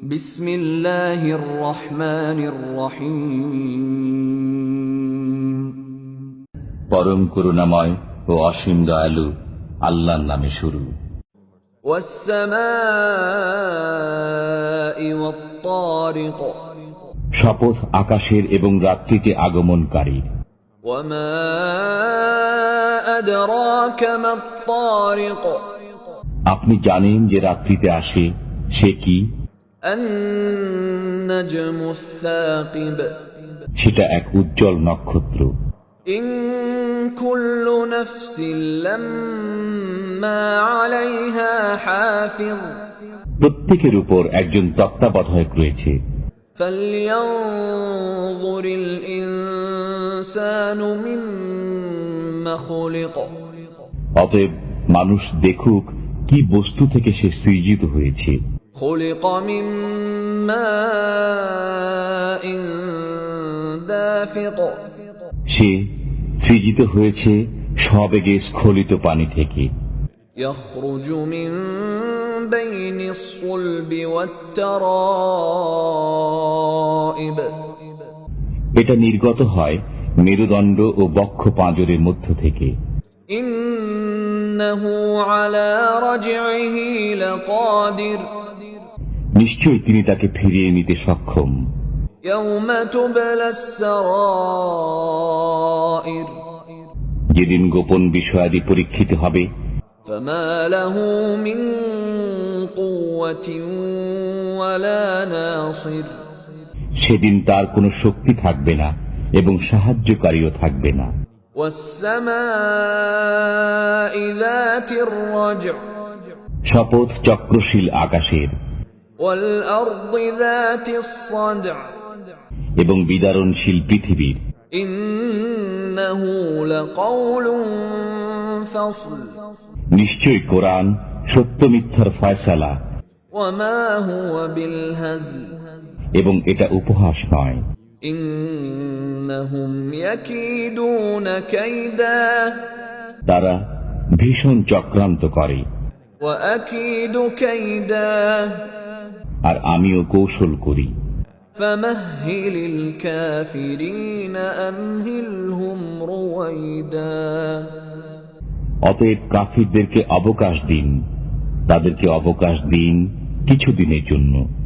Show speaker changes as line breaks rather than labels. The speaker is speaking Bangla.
বিসমিল্লাহির রহমানির রহিম।
পরম করুণাময় ও অসীম দয়ালু আল্লাহর নামে শুরু।
ওয়াস-সামাঈ ওয়াত-তারিক।
শপথ আকাশের এবং রাত্রিতে আগমনকারী।
ওয়ামা আদরাকা মাত-তারিক।
আপনি জানেন যে রাত্রিতে আসে, সে কি?
আন-নাজমুস-সাকিব।
সেটা এক উজ্জ্বল নক্ষত্র।
ইন কুল্লু নাফসিন লাম্মা আলাইহা হাফিজ।
প্রত্যেকের উপর একজন তত্ত্বাবধায়ক রয়েছে।
ফালইয়ানজুরিল ইনসানু মিম্মা খুলিক।
অতএব মানুষ দেখুক কি বস্তু থেকে সে সৃজিত হয়েছে।
খুলিক মিন মাইন দাফিক।
সে সৃজিত হয়েছে সবেগে স্খলিত পানি থেকে।
ইয়াখরুজু মিন বাইনিস সুলবি ওয়াত-তারাইব।
এটা নির্গত হয় মেরুদণ্ড ও বক্ষ পাঁজরের মধ্য থেকে।
ইন্নাহু আলা রাজইহি লাকাদির।
নিশ্চয়ই তিনি তাকে ফিরিয়ে নিতে সক্ষম।
ইয়াওমা তুবলাস সারাইর।
যেদিন গোপন বিষয়াদি পরীক্ষিত হবে।
ফামা লাহু মিন কুওয়াতিন ওয়ালা নাসির।
সেদিন তার কোনো শক্তি থাকবে না এবং সাহায্যকারীও থাকবে না।
ওয়াস-সামাঈ যাতির রাজʼ।
শপথ চক্রশীল আকাশের।
ওয়াল আরদি যাতিস সাদʼ।
এবং বিদারণশীল পৃথিবীর।
ইন্নাহু লাকাওলুন ফাসল।
নিশ্চয়ই কোরআন সত্য মিথ্যার ফয়সালা।
ওয়ামা হুয়া বিল হাজল।
এবং এটা উপহাস নয়।
ইন্নাহুম ইয়াকিদুনা কাইদা।
তারা ভীষণ চক্রান্ত করে।
ওয়া আকিদু কাইদা।
আর আমিও কৌশল করি।
ফামাহহিলিল কাফিরিনা আমহিলহুম রুওয়াইদা।
অতএব কাফিরদেরকে অবকাশ দিন, তাদেরকে অবকাশ দিন কিছুদিনের জন্য।